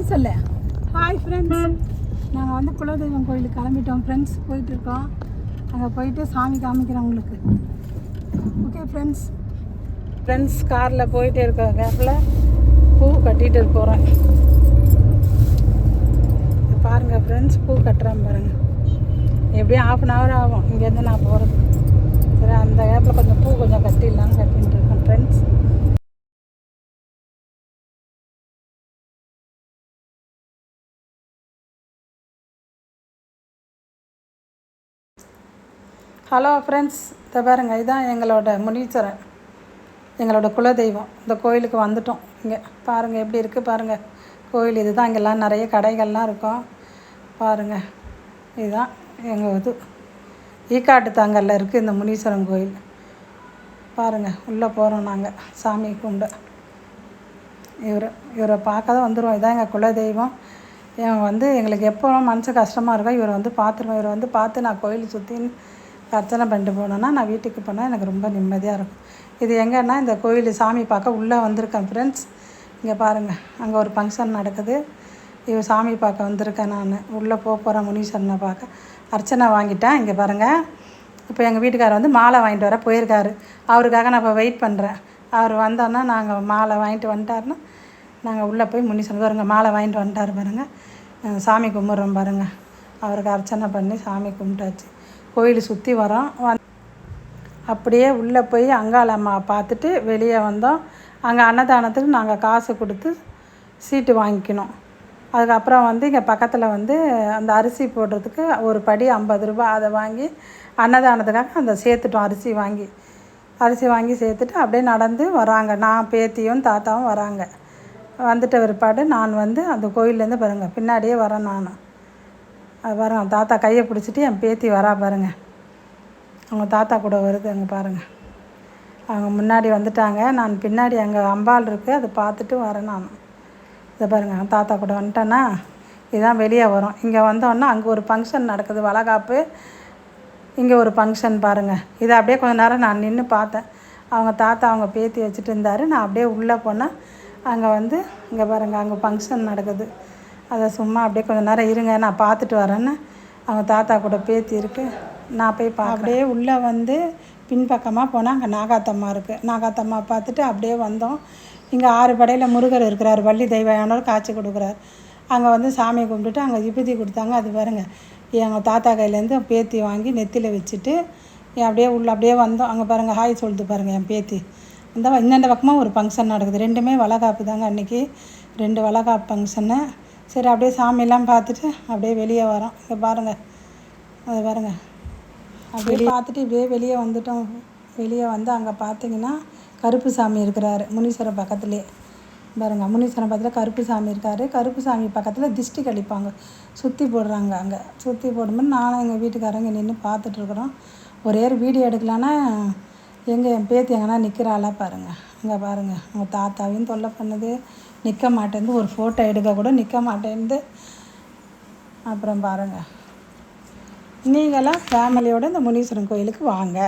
Hi சொல்லு. Hi friends, நாங்கள் வந்து குலதெய்வம் கோயிலுக்கு கிளம்பிட்டோம் ஃப்ரெண்ட்ஸ். போயிட்டுருக்கோம். அங்கே போயிட்டு சாமி காமிக்கிறோம் உங்களுக்கு. ஓகே ஃப்ரெண்ட்ஸ் காரில் போயிட்டே இருக்கோம். கேப்பில் பூ கட்டிகிட்டு போகிறேன். பாருங்கள் ஃப்ரெண்ட்ஸ், பூ கட்டுறேன் பாருங்கள். எப்படியும் 1/2 ஆகும் இங்கேருந்து நான் போகிறது. சரி, அந்த கேப்பில் கொஞ்சம் பூ கொஞ்சம் கட்டிடலான்னு கட்டிகிட்டு இருக்கேன் ஃப்ரெண்ட்ஸ். ஹலோ ஃப்ரெண்ட்ஸ், இதை பாருங்கள், இதுதான் எங்களோட முனீஸ்வரன், எங்களோட குலதெய்வம். இந்த கோயிலுக்கு வந்துட்டோம். இங்கே பாருங்கள் எப்படி இருக்குது பாருங்கள் கோயில். இதுதான் இங்கெல்லாம் நிறைய கடைகள்லாம் இருக்கும் பாருங்கள். இதுதான் எங்கள் இது ஈக்காட்டு தாங்கல்ல இருக்குது இந்த முனீஸ்வரன் கோயில். பாருங்கள், உள்ளே போகிறோம் நாங்கள் சாமி கும்பிட. இவரை பார்க்க தான் வந்துடுவோம். இதுதான் எங்கள் குலதெய்வம். இவன் வந்து எங்களுக்கு எப்போ மனசு கஷ்டமாக இருக்கோ இவரை வந்து பார்த்துருவோம். இவரை வந்து பார்த்து நான் கோயில் சுற்றின்னு அர்ச்சனை பண்ணிட்டு போனேன்னா நான் வீட்டுக்கு போனால் எனக்கு ரொம்ப நிம்மதியாக இருக்கும். இது எங்கன்னா இந்த கோயில் சாமி பார்க்க உள்ளே வந்திருக்கேன் ஃப்ரெண்ட்ஸ். இங்கே பாருங்கள், அங்கே ஒரு ஃபங்க்ஷன் நடக்குது. இவர் சாமி பார்க்க வந்திருக்கேன். நான் உள்ளே போகிறேன் முனீஸ்வரனை பார்க்க. அர்ச்சனை வாங்கிட்டேன். இங்கே பாருங்கள், இப்போ எங்கள் வீட்டுக்காரர் வந்து மாலை வாங்கிட்டு வர போயிருக்காரு. அவருக்காக நான் இப்போ வெயிட் பண்ணுறேன். அவர் வந்தோன்னா நாங்கள் மாலை வாங்கிட்டு வந்துட்டாருன்னா நாங்கள் உள்ளே போய் முனீஸ்வரன் பாருங்க மாலை வாங்கிட்டு வந்துட்டார் பாருங்கள். சாமி கும்பிட்றோம் பாருங்கள். அவருக்கு அர்ச்சனை பண்ணி சாமி கும்பிட்டாச்சு. கோயில் சுற்றி வரோம். அப்படியே உள்ளே போய் அங்காள அம்மா பார்த்துட்டு வெளியே வந்தோம். அங்கே அன்னதானத்துக்கு நாங்கள் காசு கொடுத்து சீட்டு வாங்கிக்கணும். அதுக்கப்புறம் வந்து இங்கே பக்கத்தில் வந்து அந்த அரிசி போடுறதுக்கு ஒரு படி 50 ரூபா, அதை வாங்கி அன்னதானத்துக்காக அந்த சேர்த்துட்டோம். அரிசி வாங்கி சேர்த்துட்டு அப்படியே நடந்து வராங்க. நான் பேத்தியும் தாத்தாவும் வராங்க. வந்துட்ட பிற்பாடு நான் வந்து அந்த கோயிலேருந்து பாருங்கள் பின்னாடியே வரேன். நான் அது பாருங்கள், தாத்தா கையை பிடிச்சிட்டு என் பேத்தி வரா பாருங்கள். அவங்க தாத்தா கூட வருது. அங்கே பாருங்கள், அவங்க முன்னாடி வந்துட்டாங்க. நான் பின்னாடி அங்கே அம்பாள் இருக்குது, அதை பார்த்துட்டு வரேன் நான். இதை பாருங்கள், தாத்தா கூட வந்துட்டேன்னா இதுதான் வெளியே வரும். இங்கே வந்தோன்னா அங்கே ஒரு ஃபங்க்ஷன் நடக்குது, வளகாப்பு. இங்கே ஒரு ஃபங்க்ஷன் பாருங்கள். இதை அப்படியே கொஞ்சம் நேரம் நான் நின்று பார்த்தேன். அவங்க தாத்தா அவங்க பேத்தி வச்சுட்டு இருந்தார். நான் அப்படியே உள்ளே போனேன். அங்கே வந்து இங்கே பாருங்கள், அங்கே ஃபங்க்ஷன் நடக்குது. அதை சும்மா அப்படியே கொஞ்சம் நேரம் இருங்க நான் பார்த்துட்டு வரேன்னு அவங்க தாத்தா கூட பேத்தி இருக்குது. நான் போய் அப்படியே உள்ளே வந்து பின்பக்கமாக போனால் அங்கே நாகாத்தம்மா இருக்குது. நாகாத்தம்மா பார்த்துட்டு அப்படியே வந்தோம். இங்கே 6 படையில் முருகர் இருக்கிறார், வள்ளி தெய்வயானவர் காட்சி கொடுக்குறார். அங்கே வந்து சாமியை கும்பிட்டுட்டு அங்கே விபூதி கொடுத்தாங்க. அது பாருங்கள், எங்கள் தாத்தா கையிலேருந்து பேத்தி வாங்கி நெத்தியில் வச்சுட்டு அப்படியே அப்படியே வந்தோம். அங்கே பாருங்கள், ஹாய் சொல்லிட்டு பாருங்கள் என் பேத்தி. இந்த பக்கமாக ஒரு ஃபங்க்ஷன் நடக்குது. ரெண்டுமே வளகாப்பு தாங்க. அன்றைக்கி 2 வளகாப்பு ஃபங்க்ஷனு. சரி, அப்படியே சாமியெல்லாம் பார்த்துட்டு அப்படியே வெளியே வரோம். இங்கே பாருங்கள், அது பாருங்கள், அப்படியே பார்த்துட்டு இப்படியே வெளியே வந்துட்டோம். வெளியே வந்து அங்கே பார்த்தீங்கன்னா கருப்பு சாமி இருக்கிறாரு முனீஸ்வரன் பக்கத்துலேயே. பாருங்கள், முனீஸ்வரன் பக்கத்தில் கருப்பு சாமி இருக்கார். கருப்பு சாமி பக்கத்தில் திஷ்டி கழிப்பாங்க, சுற்றி போடுறாங்க. அங்கே சுற்றி போடும்போது நானும் எங்கள் வீட்டுக்காரங்க நின்று பார்த்துட்ருக்குறோம். ஒரே ஒரு வீடியோ எடுக்கலான்னா என் பேத்தி எங்கன்னா நிற்கிறாளா பாருங்கள். அங்கே பாருங்கள், அவங்க தாத்தாவையும் தொல்லை பண்ணுது, நிற்க மாட்டேந்து. ஒரு ஃபோட்டோ எடுக்க கூட நிற்க மாட்டேந்து. அப்புறம் பாருங்கள், நீங்களாம் ஃபேமிலியோடு இந்த முனீஸ்வரன் கோயிலுக்கு வாங்க.